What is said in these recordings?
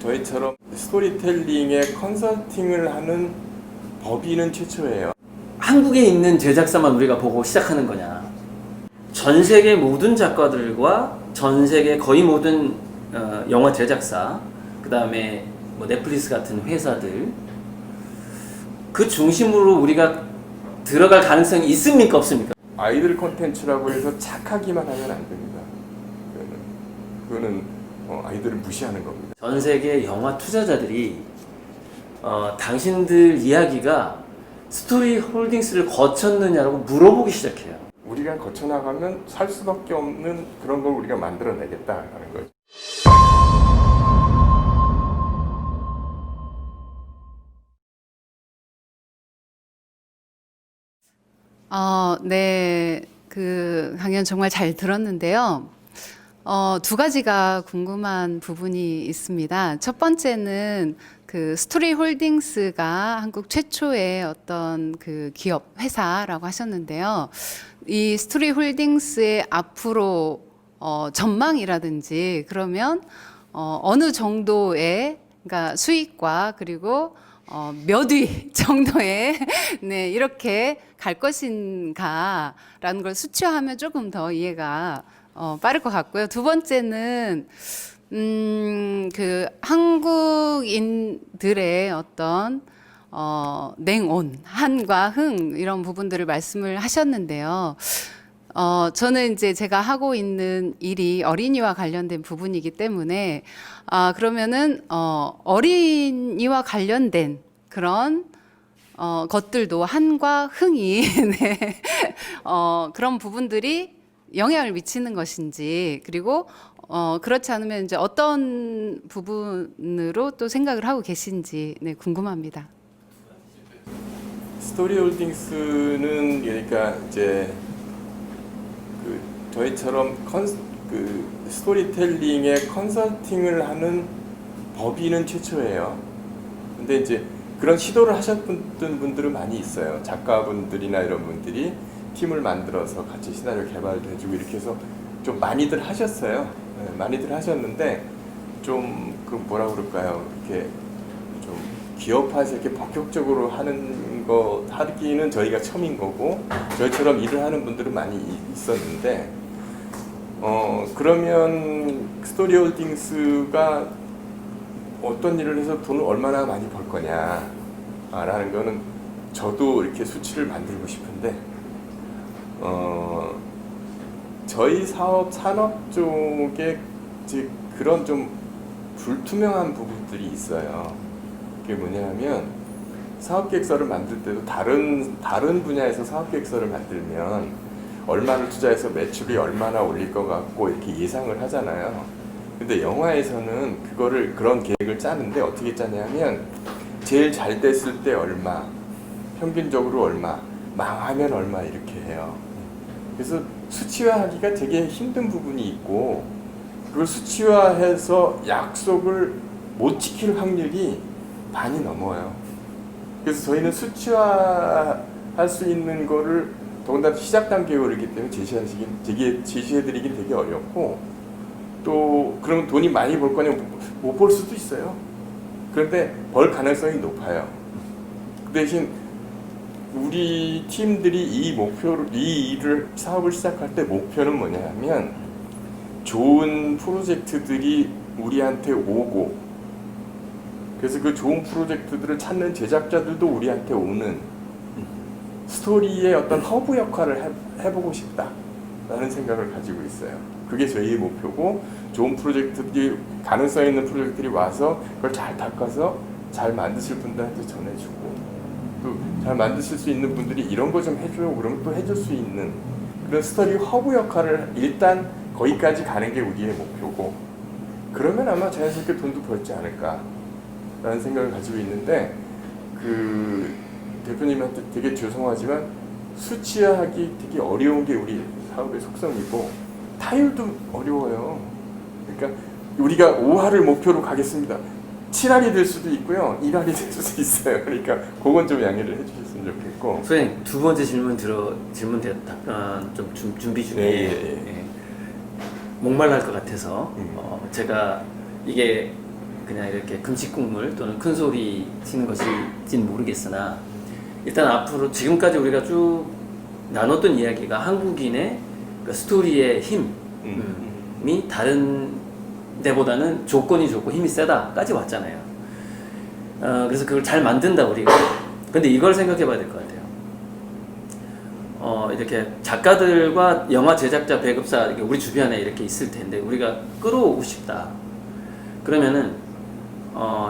저희처럼 스토리텔링의 컨설팅을 하는 법인은 최초예요. 한국에 있는 제작사만 우리가 보고 시작하는 거냐? 전 세계 모든 작가들과 전 세계 거의 모든 영화 제작사, 그 다음에 뭐 넷플릭스 같은 회사들, 그 중심으로 우리가 들어갈 가능성이 있습니까, 없습니까? 아이들 콘텐츠라고 해서 착하기만 하면 안 됩니다. 그거는 아이들을 무시하는 겁니다. 전 세계 영화 투자자들이 당신들 이야기가 스토리 홀딩스를 거쳤느냐라고 물어보기 시작해요. 우리가 거쳐나가면 살 수밖에 없는 그런 걸 우리가 만들어내겠다라는 거죠. 네. 그 강연 정말 잘 들었는데요. 두 가지가 궁금한 부분이 있습니다. 첫 번째는 그 스토리 홀딩스가 한국 최초의 어떤 그 기업 회사라고 하셨는데요. 이 스토리 홀딩스의 앞으로 전망이라든지 그러면 어느 정도의 그러니까 수익과 그리고 몇 위 정도의 네, 이렇게 갈 것인가라는 걸 수치화하면 조금 더 이해가 빠를 것 같고요. 두 번째는 그 한국인들의 어떤 냉온, 한과 흥 이런 부분들을 말씀을 하셨는데요. 저는 이제 제가 하고 있는 일이 어린이와 관련된 부분이기 때문에 그러면은 어린이와 관련된 그런 것들도 한과 흥이 네. 그런 부분들이 영향을 미치는 것인지 그리고 그렇지 않으면 이제 어떤 부분으로 또 생각을 하고 계신지 네, 궁금합니다. 스토리 홀딩스는 그러니까 이제 저희처럼 스토리텔링의 컨설팅을 하는 법인은 최초예요. 근데 이제 그런 시도를 하셨던 분들은 많이 있어요. 작가분들이나 이런 분들이 팀을 만들어서 같이 시나리오 개발도 해주고 이렇게 해서 좀 많이들 하셨어요. 네, 많이들 하셨는데 좀 그 뭐라 그럴까요? 이렇게 좀 기업화해서 이렇게 본격적으로 하는 거 하기는 저희가 처음인 거고 저희처럼 일을 하는 분들은 많이 있었는데 그러면 스토리 홀딩스가 어떤 일을 해서 돈을 얼마나 많이 벌 거냐 라는 거는 저도 이렇게 수치를 만들고 싶은데 저희 산업 쪽에 이제 그런 좀 불투명한 부분들이 있어요. 그게 뭐냐면 사업계획서를 만들 때도 다른 분야에서 사업계획서를 만들면 얼마를 투자해서 매출이 얼마나 올릴 것 같고 이렇게 예상을 하잖아요. 근데 영화에서는 그런 계획을 짜는데 어떻게 짜냐면 제일 잘 됐을 때 얼마, 평균적으로 얼마, 망하면 얼마 이렇게 해요. 그래서 수치화하기가 되게 힘든 부분이 있고 그걸 수치화해서 약속을 못 지킬 확률이 많이 넘어요. 그래서 저희는 수치화할 수 있는 거를 더군다나 시작 단계에 오르기 때문에 제시해드리긴 되게 어렵고 또 그러면 돈이 많이 벌 거냐 못 벌 수도 있어요. 그런데 벌 가능성이 높아요. 그 대신 우리 팀들이 이 일을 사업을 시작할 때 목표는 뭐냐면 좋은 프로젝트들이 우리한테 오고 그래서 그 좋은 프로젝트들을 찾는 제작자들도 우리한테 오는 스토리의 어떤 허브 역할을 해보고 싶다라는 생각을 가지고 있어요. 그게 저희의 목표고 좋은 프로젝트들이 가능성 있는 프로젝트들이 와서 그걸 잘 닦아서 잘 만드실 분들한테 전해주고 또 잘 만드실 수 있는 분들이 이런 거 좀 해줘요 그러면 또 해줄 수 있는 그런 스토리 허브 역할을 일단 거기까지 가는 게 우리의 목표고 그러면 아마 자연스럽게 돈도 벌지 않을까 라는 생각을 가지고 있는데 그 대표님한테 되게 죄송하지만 수치화하기 되게 어려운 게 우리 사업의 속성이고 타율도 어려워요. 그러니까 우리가 5할을 목표로 가겠습니다. 7할이 될 수도 있고요. 1할이 될 수도 있어요. 그러니까 그건 좀 양해를 해주셨으면 좋겠고. 선생님 두 번째 질문 좀 준비 중에 예. 목말랄 것 같아서 제가 이게 그냥 이렇게 금식국물 또는 큰 소리 치는 것일지는 모르겠으나 일단 앞으로 지금까지 우리가 쭉 나눴던 이야기가 한국인의 그 스토리의 힘이 다른 데보다는 조건이 좋고 힘이 세다까지 왔잖아요. 그래서 그걸 잘 만든다 우리가. 근데 이걸 생각해 봐야 될 것 같아요. 이렇게 작가들과 영화 제작자 배급사 이렇게 우리 주변에 이렇게 있을 텐데 우리가 끌어오고 싶다. 그러면은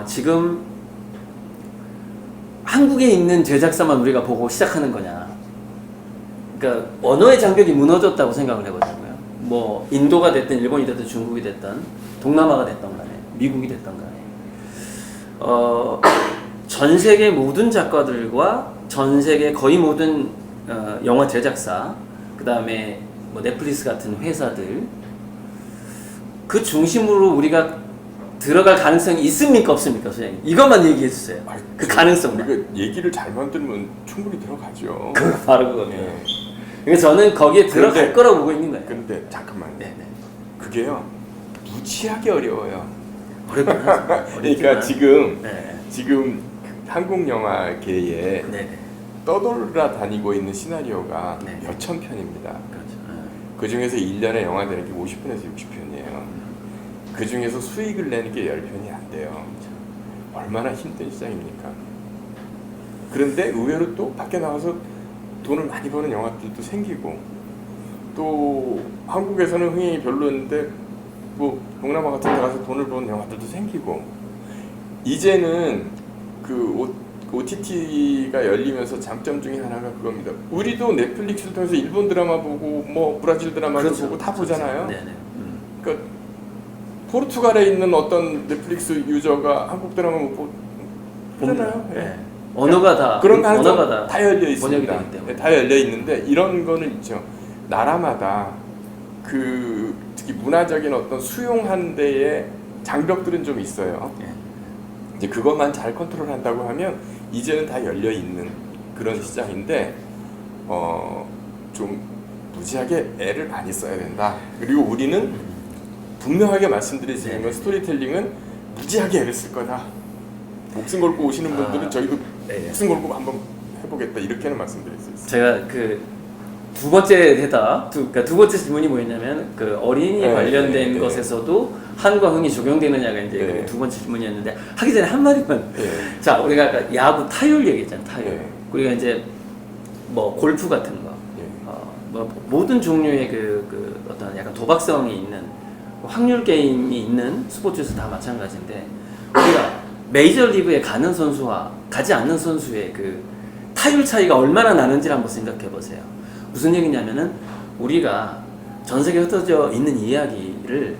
지금 한국에 있는 제작사만 우리가 보고 시작하는 거냐? 그러니까 언어의 장벽이 무너졌다고 생각을 해보자고요. 뭐 인도가 됐든 일본이 됐든 중국이 됐든 동남아가 됐던 간에 미국이 됐던 간에 전 세계 모든 작가들과 전 세계 거의 모든 영화 제작사, 그 다음에 뭐 넷플릭스 같은 회사들 그 중심으로 우리가 들어갈 가능성이 있습니까 없습니까, 소장님? 이것만 얘기해 주세요. 그 가능성만. 우리가 얘기를 잘 만들면 충분히 들어가죠. 그 바로 그거네요. 네. 그래서 저는 거기에 들어갈 그런데- 거라고 보고 있는 거예요. 근데 잠깐만. 네네. 그게요. 무지하게 어려워요. 어렵구나. 그러니까 지금 네. 한국 영화계에 네네. 떠돌아다니고 있는 시나리오가 네. 몇천 편입니다. 그렇죠. 그 중에서 1년에 영화 되는 게 50편에서 60편이에요. 그 중에서 수익을 내는 게 10편이 안 돼요. 얼마나 힘든 시장입니까? 그런데 의외로 또 밖에 나가서 돈을 많이 버는 영화들도 생기고 또 한국에서는 흥행이 별로였는데 뭐 동남아 같은 데 가서 돈을 버는 영화들도 생기고 이제는 그 OTT가 열리면서 장점 중에 하나가 그겁니다. 우리도 넷플릭스를 통해서 일본 드라마 보고 뭐 브라질 드라마도 그렇죠. 보고 다 보잖아요. 네네. 그러니까 포르투갈에 있는 어떤 넷플릭스 유저가 한국 드라마 못 보잖아요. 예. 네. 언어가 다 그런 언어가 가능성 다 열려 번역이 있습니다. 되기 때문에. 네, 다 열려 있는데 이런 거는 있죠. 나라마다 그 특히 문화적인 어떤 수용한 데에 장벽들은 좀 있어요. 네. 이제 그것만 잘 컨트롤한다고 하면 이제는 다 열려 있는 그런 시장인데 좀 무지하게 애를 많이 써야 된다. 그리고 우리는 분명하게 말씀드리지만 네. 스토리텔링은 무지하게 애를 쓸 거다. 목숨 걸고 오시는 분들은 저희도 네. 목숨 걸고 한번 해보겠다 이렇게는 말씀드릴 수 있어요. 제가 그 두 번째 대답, 그러니까 두 번째 질문이 뭐였냐면 그 어린이 네, 관련된 네, 것에서도 한과 흥이 적용되느냐가 이제 네. 그두 번째 질문이었는데 하기 전에 한 마디만. 예. 자, 우리가 아까 야구 타율 얘기했잖아요. 타율. 네. 우리가 이제 뭐 골프 같은 거, 예. 뭐 모든 종류의 그 어떤 약간 도박성이 있는 확률 게임이 있는 스포츠에서 다 마찬가지인데 우리가 메이저 리그에 가는 선수와 가지 않는 선수의 그 타율 차이가 얼마나 나는지를 한번 생각해 보세요. 무슨 얘기냐면은 우리가 전 세계에 흩어져 있는 이야기를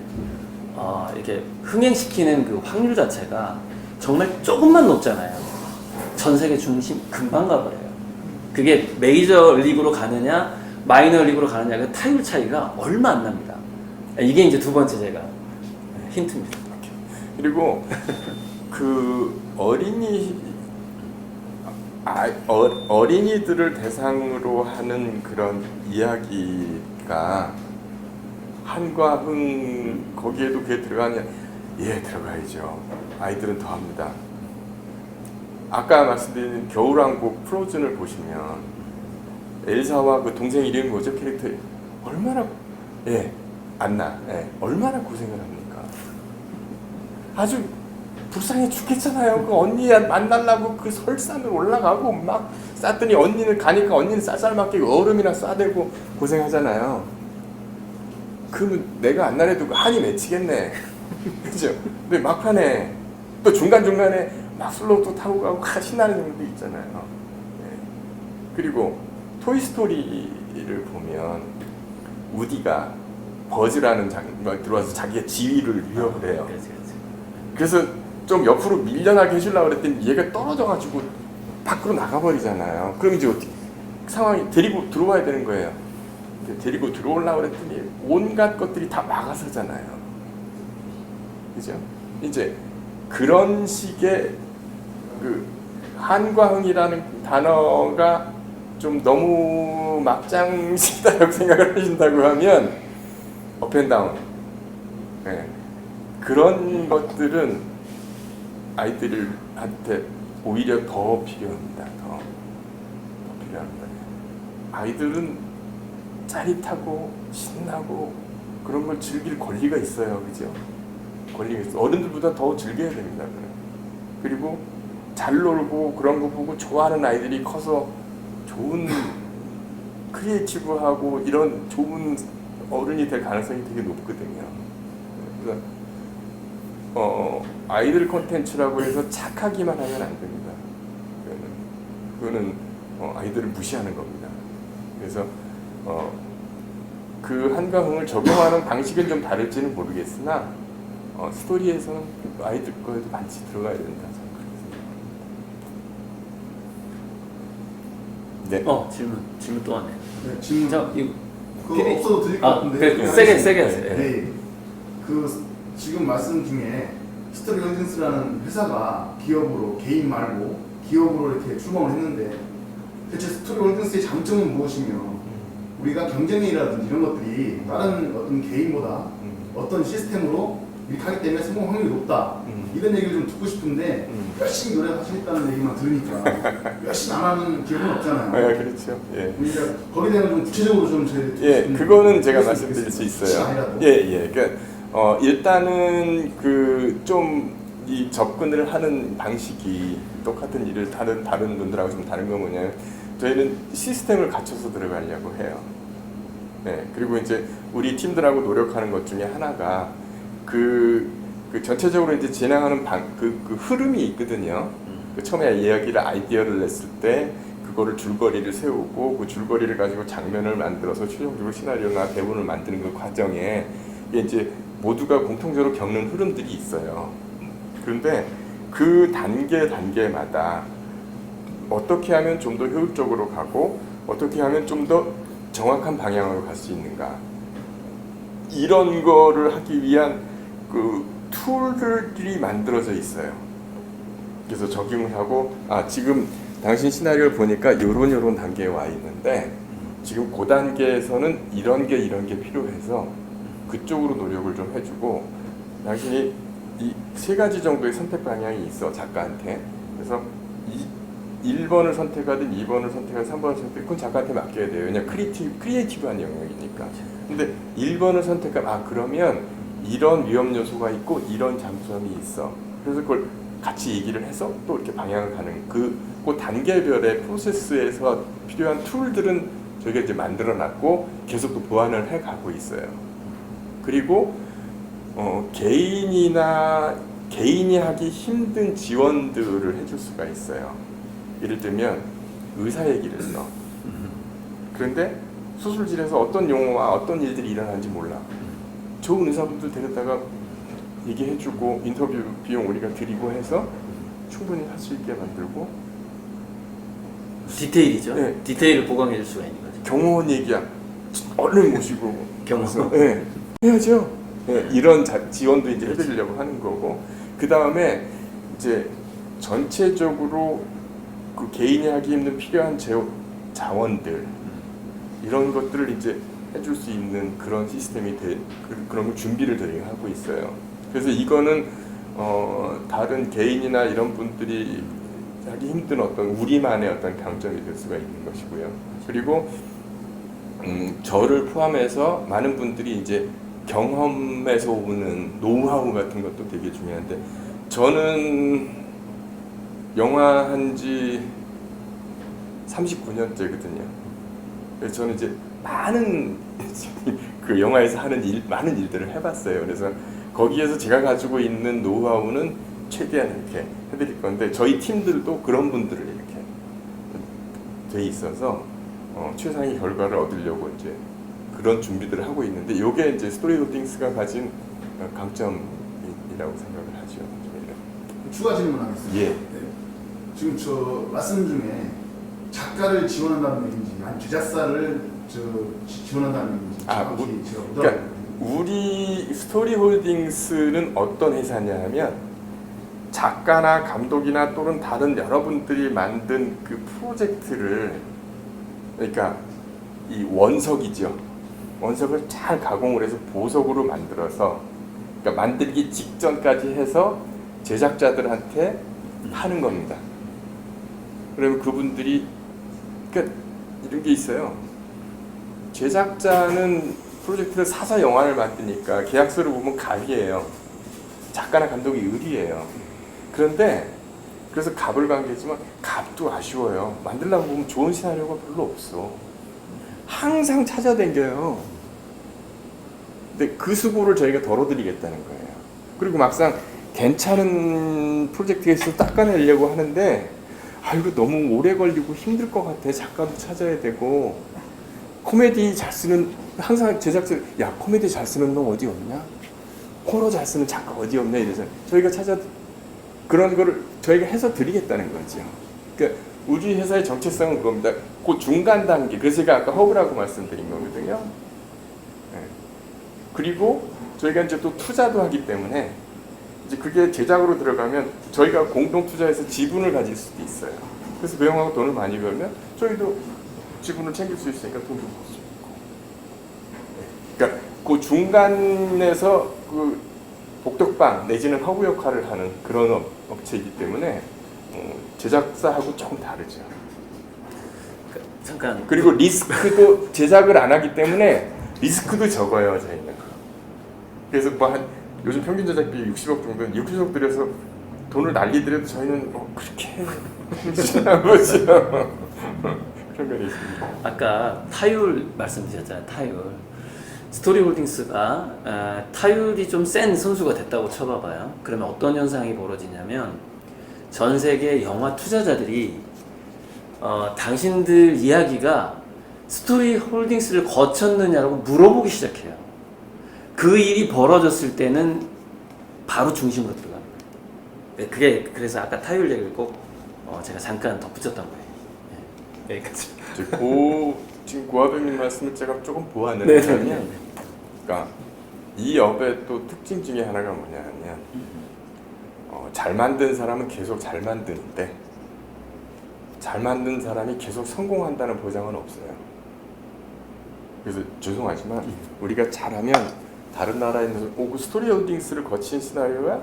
이렇게 흥행시키는 그 확률 자체가 정말 조금만 높잖아요. 전 세계 중심 금방 가버려요. 그게 메이저 리그로 가느냐 마이너 리그로 가느냐 그 타율 차이가 얼마 안 납니다. 이게 이제 두 번째 제가 힌트입니다. 그리고 그 어린이들을 대상으로 하는 그런 이야기가 한과 흥 거기에도 그게 들어가냐? 예, 들어가야죠. 아이들은 더 합니다. 아까 말씀드린 겨울왕국 프로즌을 보시면 엘사와 그 동생 이름이 뭐죠? 캐릭터 얼마나 안나 얼마나 고생을 합니까? 아주 불쌍해 죽겠잖아요. 그 언니 만나려고 그 설산을 올라가고 막 쌌더니 언니는 가니까 언니는 쌀쌀맞게 얼음이나 싸대고 고생하잖아요. 그러면 내가 안나래도 한이 맺히겠네. 그죠? 근데 막판에 또 중간중간에 막 슬로우 타고 가고 신나는 경우도 있잖아요. 네. 그리고 토이스토리를 보면 우디가 버즈라는 장면이 들어와서 자기의 지위를 위협을 해요. 그래서 좀 옆으로 밀려나게 해주려고 그랬더니 얘가 떨어져가지고 밖으로 나가버리잖아요. 그럼 이제 어떻게 상황이 데리고 들어와야 되는 거예요. 데리고 들어오려고 그랬더니 온갖 것들이 다 막아서잖아요. 그죠? 이제 그런 식의 그 한과흥이라는 단어가 좀 너무 막장식이다라고 생각을 하신다고 하면 업앤다운 그런 것들은 아이들한테 오히려 더 필요합니다. 더 필요합니다. 아이들은 짜릿하고 신나고 그런 걸 즐길 권리가 있어요. 그죠? 권리가 있어요. 어른들보다 더 즐겨야 됩니다. 그리고 잘 놀고 그런 거 보고 좋아하는 아이들이 커서 좋은 크리에이티브하고 이런 좋은 어른이 될 가능성이 되게 높거든요. 그래서 아이들 콘텐츠라고 해서 착하기만 하면 안 됩니다. 그거는 아이들을 무시하는 겁니다. 그래서 그 한가흥을 적용하는 방식은 좀 다를지는 모르겠으나 스토리에서는 아이들 거에도 반드시 들어가야 된다. 네. 질문 또 하네. 네, 질문. 자, 이거 그거 없어도 드릴 것 같은데. 그래, 세게 하세요. 네. 그 지금 말씀 중에 스토리 홀딩스라는 회사가 기업으로 개인 말고 기업으로 이렇게 출범을 했는데 대체 스토리 홀딩스의 장점은 무엇이며 우리가 경쟁이라든지 이런 것들이 다른 어떤 개인보다 어떤 시스템으로 이렇게 하기 때문에 성공 확률이 높다. 이런 얘기를 좀 듣고 싶은데 열심히 노력하시겠다는 얘기만 들으니까 열심히 안 하는 기업은 없잖아요. 네, 그렇죠. 예. 그러니까 거기에 대한 좀 구체적으로 좀 저희 예, 그거는 제가 말씀드릴 수 있어요. 예. 그러니까 일단은 그 좀 이 접근을 하는 방식이 똑같은 일을 다른 분들하고 좀 다른 건 뭐냐면 저희는 시스템을 갖춰서 들어가려고 해요. 네, 그리고 이제 우리 팀들하고 노력하는 것 중에 하나가 그 전체적으로 이제 진행하는 그 흐름이 있거든요. 그 처음에 아이디어를 냈을 때 그거를 줄거리를 세우고 그 줄거리를 가지고 장면을 만들어서 최종적으로 시나리오나 대본을 만드는 그 과정에 이게 이제 모두가 공통적으로 겪는 흐름들이 있어요. 그런데 그 단계마다 어떻게 하면 좀 더 효율적으로 가고 어떻게 하면 좀 더 정확한 방향으로 갈 수 있는가, 이런 거를 하기 위한 그 툴들이 만들어져 있어요. 그래서 적용을 하고 지금 당신 시나리오를 보니까 요런 단계에 와 있는데 지금 그 단계에서는 이런 게 필요해서 그쪽으로 노력을 좀 해주고, 당신이 이 세 가지 정도의 선택 방향이 있어 작가한테. 그래서 1번을 선택하든 2번을 선택하든 3번을 선택하든 그건 작가한테 맡겨야 돼요. 왜냐면 크리에이티브한 영역이니까. 근데 1번을 선택하면 그러면 이런 위험 요소가 있고 이런 장점이 있어. 그래서 그걸 같이 얘기를 해서 또 이렇게 방향을 가는 그 단계별의 프로세스에서 필요한 툴들은 저희가 이제 만들어놨고 계속 또 보완을 해가고 있어요. 그리고 개인이 하기 힘든 지원들을 해줄 수가 있어요. 예를 들면 의사 얘기를 써. 그런데 수술실에서 어떤 용어와 어떤 일들이 일어나는지 몰라. 좋은 의사분들 데려다가 얘기해주고 인터뷰 비용 우리가 드리고 해서 충분히 할 수 있게 만들고. 디테일이죠. 네. 디테일을 보강해 줄 수가 있는 거죠. 경호원 얘기야. 얼른 모시고. 경호원. 네. 해야죠. 네. 이런 지원도 이제 해드리려고 하는 거고. 그 다음에 이제 전체적으로 그 개인이 하기 힘든 필요한 자원들, 이런 것들을 이제 해줄 수 있는 그런 시스템이 그런 걸 준비를 저희가 하고 있어요. 그래서 이거는 다른 개인이나 이런 분들이 하기 힘든 어떤 우리만의 어떤 강점이 될 수가 있는 것이고요. 그리고 저를 포함해서 많은 분들이 이제 경험에서 오는 노하우 같은 것도 되게 중요한데, 저는 영화 한지 39년째거든요. 그래서 저는 이제 많은 그 영화에서 하는 많은 일들을 해봤어요. 그래서 거기에서 제가 가지고 있는 노하우는 최대한 이렇게 해드릴 건데, 저희 팀들도 그런 분들을 이렇게 돼 있어서 최상의 결과를 얻으려고 이제 그런 준비들을 하고 있는데, 이게 이제 스토리 홀딩스가 가진 강점이라고 생각을 하죠. 추가 질문하겠습니다. 예. 네. 지금 저 말씀 중에 작가를 지원한다는 얘기인지 아니면 제작사를 지원한다는 얘기인지 정확히 제가 못 그러니까 알아듣거든요. 우리 스토리 홀딩스는 어떤 회사냐 하면 작가나 감독이나 또는 다른 여러분들이 만든 그 프로젝트를, 그러니까 이 원석이죠. 원석을 잘 가공을 해서 보석으로 만들어서, 그러니까 만들기 직전까지 해서 제작자들한테 하는 겁니다. 그러면 그분들이 그러니까 이런 게 있어요. 제작자는 프로젝트를 사서 영화를 만드니까 계약서를 보면 갑이에요. 작가나 감독이 을이에요. 그런데 그래서 갑을 관계지만 갑도 아쉬워요. 만들려고 보면 좋은 시나리오가 별로 없어. 항상 찾아다녀요. 근데 그 수고를 저희가 덜어드리겠다는 거예요. 그리고 막상 괜찮은 프로젝트에서 닦아내려고 하는데 이거 너무 오래 걸리고 힘들 것 같아. 작가도 찾아야 되고 코미디 잘 쓰는 항상 제작자 야 코미디 잘 쓰는 놈 어디 없냐? 호러 잘 쓰는 작가 어디 없냐 이래서 저희가 찾아 그런 거를 저희가 해서 드리겠다는 거죠. 그러니까 우리 회사의 정체성은 그겁니다. 그 중간 단계. 그래서 제가 아까 허브라고 말씀드린 거거든요. 네. 그리고 저희가 이제 또 투자도 하기 때문에 이제 그게 제작으로 들어가면 저희가 공동 투자해서 지분을 가질 수도 있어요. 그래서 배영하고 돈을 많이 벌면 저희도 지분을 챙길 수 있으니까 돈도 벌 수 있고. 네. 그러니까 그 중간에서 그 복덕방 내지는 허브 역할을 하는 그런 업체이기 때문에 제작사하고 조금 다르죠. 잠깐. 그리고 리스크도 제작을 안 하기 때문에 리스크도 적어요 저희는. 그래서 뭐 한 요즘 평균 제작비 60억 정도는 60억 들여서 돈을 날리더라도 저희는 그렇게 무시한 거죠. 그런 거 있습니다. 아까 타율 말씀드렸잖아요. 타율. 스토리홀딩스가 타율이 좀 센 선수가 됐다고 쳐봐봐요. 그러면 어떤 현상이 벌어지냐면 전 세계 영화 투자자들이 당신들 이야기가 스토리홀딩스를 거쳤느냐라고 물어보기 시작해요. 그 일이 벌어졌을 때는 바로 중심으로 들어갑니다. 네, 그게 그래서 아까 타율 얘기를 꼭 제가 잠깐 덧붙였던 거예요. 네, 여기까지. 지금 고아백님 말씀을 제가 조금 보완을 네, 하면 네. 그러니까 이 업의 또 특징 중에 하나가 뭐냐면 잘 만든 사람은 계속 잘 만드는데 잘 만든 사람이 계속 성공한다는 보장은 없어요. 그래서 죄송하지만 우리가 잘하면 다른 나라에 있는 그 스토리 홀딩스를 거친 시나리오가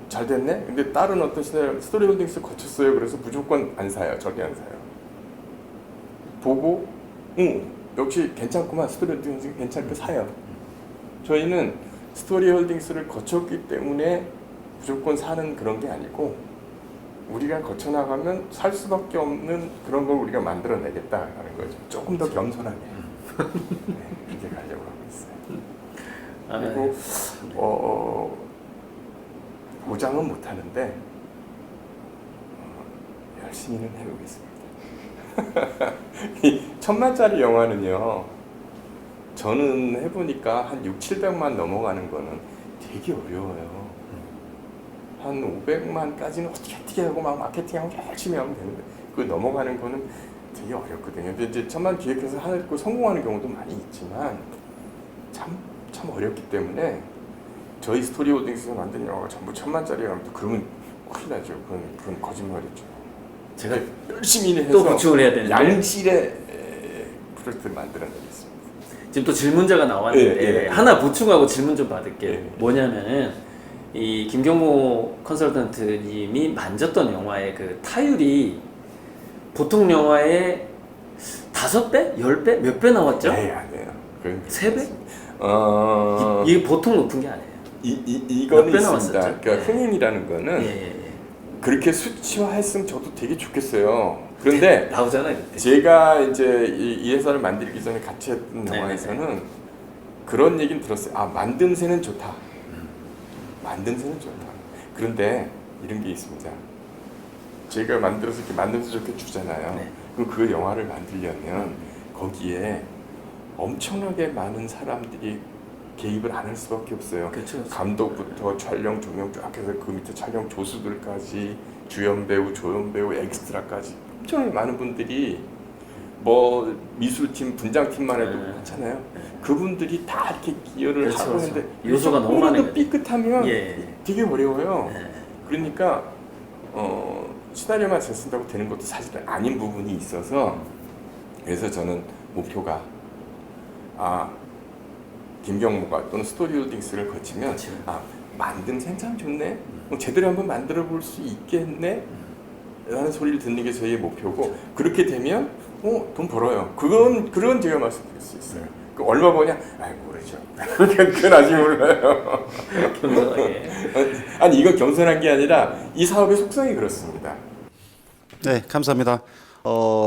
잘 됐네? 근데 다른 어떤 시나리오 스토리 홀딩스 거쳤어요. 그래서 무조건 안 사요. 절대 안 사요. 보고 역시 괜찮구만. 스토리 홀딩스 괜찮게 사요. 저희는 스토리 홀딩스를 거쳤기 때문에 무조건 사는 그런 게 아니고 우리가 거쳐나가면 살 수밖에 없는 그런 걸 우리가 만들어내겠다라는 거죠. 조금 더 겸손하게 네, 이렇게 가려고 하고 있어요. 그리고 보장은 못하는데 열심히는 해보겠습니다. 이 1000만짜리 영화는요. 저는 해보니까 한 600~700만 넘어가는 거는 되게 어려워요. 한 500만까지는 어떻게 하고 막 마케팅하고 열심히 하면 되는데 그 넘어가는 거는 되게 어렵거든요. 근데 이제 1000만 기획해서 하고 성공하는 경우도 많이 있지만 참 어렵기 때문에 저희 스토리 홀딩스에서 만든 영화가 전부 1000만짜리 하면 또 그러면 큰일 나죠. 그건 거짓말이죠. 제가 열심히 해서 또 보충을 해야 되는데 양질의 프로젝트를 만들어내겠습니다. 지금 또 질문자가 나왔는데 예. 하나 보충하고 질문 좀 받을게요. 예. 뭐냐면은 이 김경모 컨설턴트님이 만졌던 영화의 그 타율이 보통 영화의 5배? 10배? 몇 배 나왔죠? 네, 아니에요. 3배? 어... 이게 보통 높은 게 아니에요. 이거는 몇배 있습니다. 나왔었죠? 그러니까 네. 흥행이라는 거는 예. 그렇게 수치화했으면 저도 되게 좋겠어요. 그런데 나오잖아요. 그때. 제가 이제 이 회사를 만들기 전에 같이 했던 네, 영화에서는 그런 얘기는 들었어요. 만듦새는 좋다. 만듦새는 좋다. 그런데 이런 게 있습니다. 제가 만들어서 이렇게 만듦새 좋게 주잖아요. 네. 그럼 그 영화를 만들려면 거기에 엄청나게 많은 사람들이 개입을 안 할 수밖에 없어요. 그렇죠. 감독부터 촬영, 조명 쫙 해서 그 밑에 촬영 조수들까지 주연 배우, 조연 배우, 엑스트라까지 엄청 많은 분들이 뭐 미술팀, 분장팀만 해도 네. 많잖아요. 그분들이 다 이렇게 기여를 그렇죠, 하고 그렇죠. 있는데 요소가 너무 조금만 더 많아요. 삐끗하면 예. 되게 어려워요. 네. 그러니까 시나리오만 잘 쓴다고 되는 것도 사실은 아닌 부분이 있어서 그래서 저는 목표가 김경모가 또는 스토리 홀딩스를 거치면 그렇죠. 만듦 생참 좋네. 제대로 한번 만들어 볼 수 있겠네. 라는 소리를 듣는 게 저희의 목표고 그렇게 되면 돈 벌어요. 그건 제가 말씀드릴 수 있어요. 그 얼마 버냐? 아이 모르죠. 그건 아직 몰라요. 겸손하게. 아니 이건 겸손한 게 아니라 이 사업의 속성이 그렇습니다. 네, 감사합니다.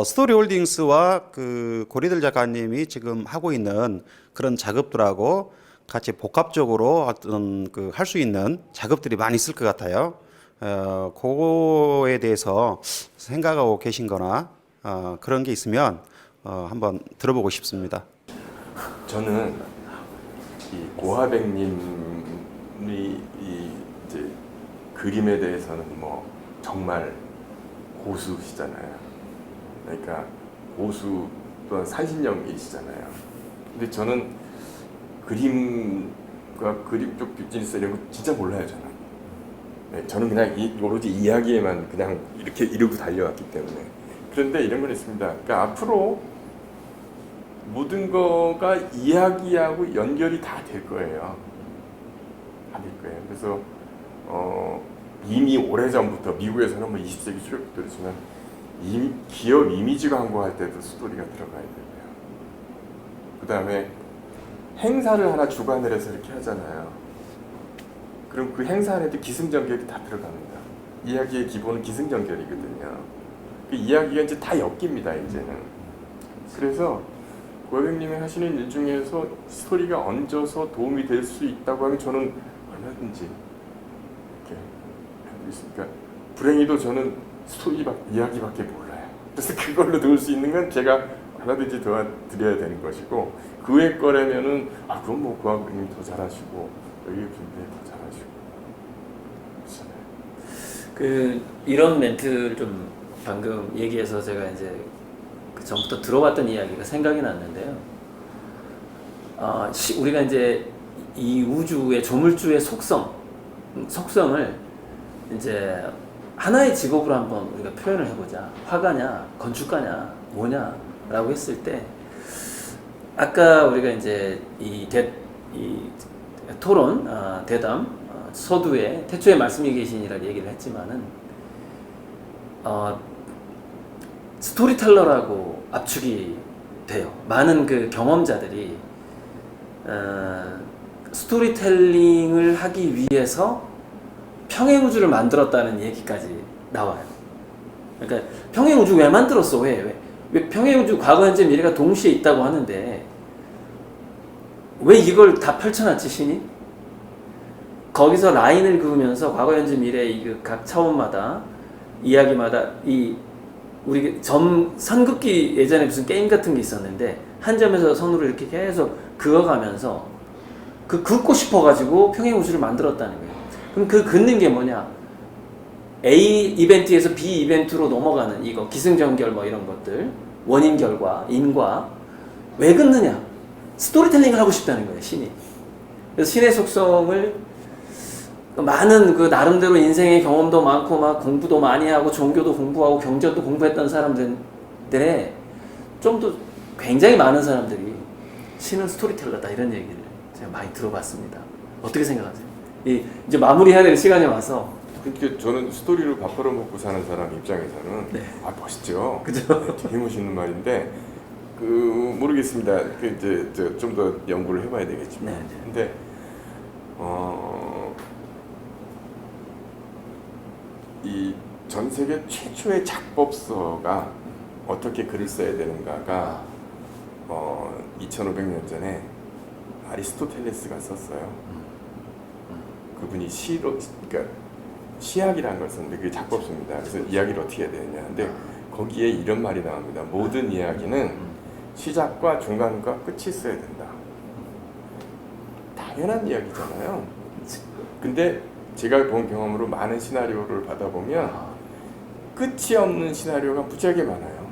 스토리홀딩스와 그 고리들 작가님이 지금 하고 있는 그런 작업들하고 같이 복합적으로 어떤 그 할 수 있는 작업들이 많이 있을 것 같아요. 그거에 대해서 생각하고 계신거나 그런 게 있으면 한번 들어보고 싶습니다. 저는 이 고하백님이 이제 그림에 대해서는 뭐 정말 고수시잖아요. 그러니까 고수 또한 산신령이시잖아요. 근데 저는 그림과 그림 쪽 비즈니스 이런 거 진짜 몰라요. 저는 그냥 오로지 이야기에만 그냥 이렇게 이러고 달려왔기 때문에. 그런데 이런 건 있습니다. 그러니까 앞으로 모든 거가 이야기하고 연결이 다 될 거예요. 다 될 거예요. 그래서 이미 오래전부터 미국에서는 뭐 20세기 초부터 그렇지만 기업 이미지 광고할 때도 스토리가 들어가야 되고요. 그 다음에 행사를 하나 주관을 해서 이렇게 하잖아요. 그럼 그 행사 안에도 기승전결이 다 들어갑니다. 이야기의 기본은 기승전결이거든요. 그 이야기가 이제 다 엮입니다. 이제는. 그래서 고하백님이 하시는 일 중에서 스토리가 얹어서 도움이 될 수 있다고 하면 저는 얼마든지 이렇게 하고 있으니까 불행히도 저는 이야기밖에 몰라요. 그래서 그걸로 도울 수 있는 건 제가 얼마든지 도와드려야 되는 것이고 그 외 거라면은 그건 뭐 고하백님 더 잘하시고 여기 분들이 더 잘하시고 그렇잖아요. 이런 멘트를 좀 방금 얘기해서 제가 이제 그 전부터 들어봤던 이야기가 생각이 났는데요. 우리가 이제 이 우주의 조물주의 속성을 이제 하나의 직업으로 한번 우리가 표현을 해보자. 화가냐, 건축가냐, 뭐냐라고 했을 때 아까 우리가 이제 이 토론, 대담, 서두에 태초에 말씀이 계시니라 얘기를 했지만은 스토리텔러라고 압축이 돼요. 많은 그 경험자들이 스토리텔링을 하기 위해서 평행우주를 만들었다는 얘기까지 나와요. 그러니까 평행우주 왜 만들었어? 왜 평행우주 과거, 현재, 미래가 동시에 있다고 하는데 왜 이걸 다 펼쳐놨지 신이? 거기서 라인을 그으면서 과거, 현재, 미래 이 각 차원마다 이야기마다 우리 선긋기 예전에 무슨 게임 같은 게 있었는데 한 점에서 선으로 이렇게 계속 그어가면서 긋고 싶어가지고 평행우주를 만들었다는 거예요. 그럼 그 긋는 게 뭐냐? A 이벤트에서 B 이벤트로 넘어가는 이거 기승전결 뭐 이런 것들 원인 결과 인과 왜 긋느냐? 스토리텔링을 하고 싶다는 거예요 신이. 그래서 신의 속성을 많은 그 나름대로 인생의 경험도 많고 막 공부도 많이 하고 종교도 공부하고 경전도 공부했던 사람들의 좀 더 굉장히 많은 사람들이 신은 스토리텔러다 이런 얘기를 제가 많이 들어봤습니다. 어떻게 생각하세요? 이제 마무리해야 될 시간이 와서. 그렇게 저는 스토리를 밥 벌어 먹고 사는 사람 입장에서는 네. 멋있죠. 그죠? 되게 멋있는 말인데 모르겠습니다. 이제 좀 더 연구를 해봐야 되겠지만. 네. 근데 이 전 세계 최초의 작법서가 어떻게 글을 써야 되는가가 2500년 전에 아리스토텔레스가 썼어요. 그분이 그러니까 시학이라는 걸 썼는데 그게 작법서입니다. 그래서 이야기를 어떻게 해야 되느냐. 근데 거기에 이런 말이 나옵니다. 모든 이야기는 시작과 중간과 끝이 있어야 된다. 당연한 이야기잖아요. 근데 제가 본 경험으로 많은 시나리오를 받아보면 끝이 없는 시나리오가 무지하게 많아요.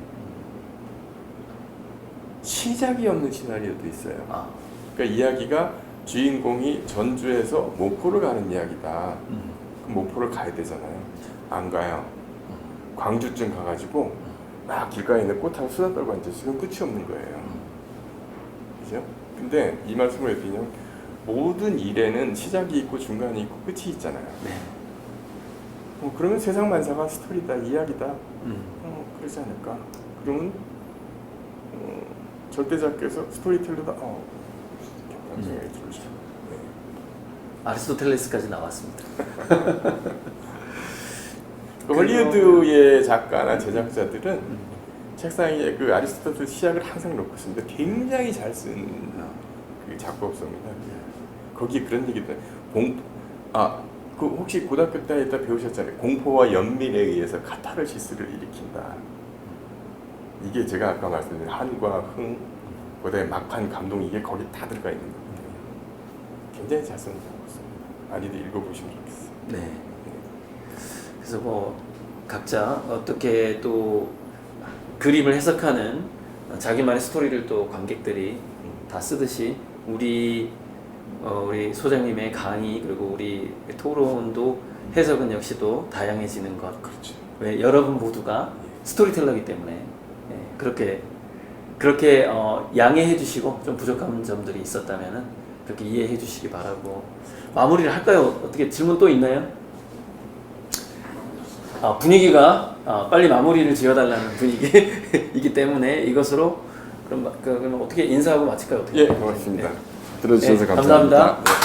시작이 없는 시나리오도 있어요. 그러니까 이야기가 주인공이 전주에서 목포를 가는 이야기다. 그럼 목포를 가야 되잖아요. 안 가요. 광주쯤 가가지고 막 길가에 있는 꽃하고 수다 떨고 앉아있으면 끝이 없는 거예요. 그죠? 근데 이 말씀을 왜 드리냐면 모든 일에는 시작이 있고 중간이 있고 끝이 있잖아요. 네. 그러면 세상 만사가 스토리다, 이야기다. 그러지 않을까? 그러면 절대자께서 스토리텔러다. 그런 생각이 들죠. 네. 아리스토텔레스까지 나왔습니다. 헐리우드의 작가나 제작자들은 책상에 그 아리스토텔레스 시작을 항상 놓고 있습니다. 굉장히 잘 쓴 그 작곡서입니다. 거기 그런 얘기도 그 혹시 고등학교 때에다 배우셨잖아요. 공포와 연민에 의해서 카타르시스를 일으킨다. 이게 제가 아까 말씀드린 한과 흥, 그다음에 막판 감동, 이게 거기 다 들어가 있는 거거든요. 굉장히 잘 쓴 작곡서입니다. 많이들 읽어보시면 좋겠어요. 네. 그래서 뭐 각자 어떻게 또 그림을 해석하는 자기만의 스토리를 또 관객들이 다 쓰듯이 우리 소장님의 강의 그리고 우리 토론도 해석은 역시 또 다양해지는 것. 그렇죠. 왜 여러분 모두가 스토리텔러이기 때문에 그렇게 양해해 주시고 좀 부족한 점들이 있었다면은 그렇게 이해해 주시기 바라고 마무리를 할까요? 어떻게 질문 또 있나요? 분위기가 빨리 마무리를 지어달라는 분위기이기 때문에 이것으로 그럼 어떻게 인사하고 마칠까요? 어떻게? 예, 고맙습니다. 들어주셔서 네, 감사합니다. 감사합니다.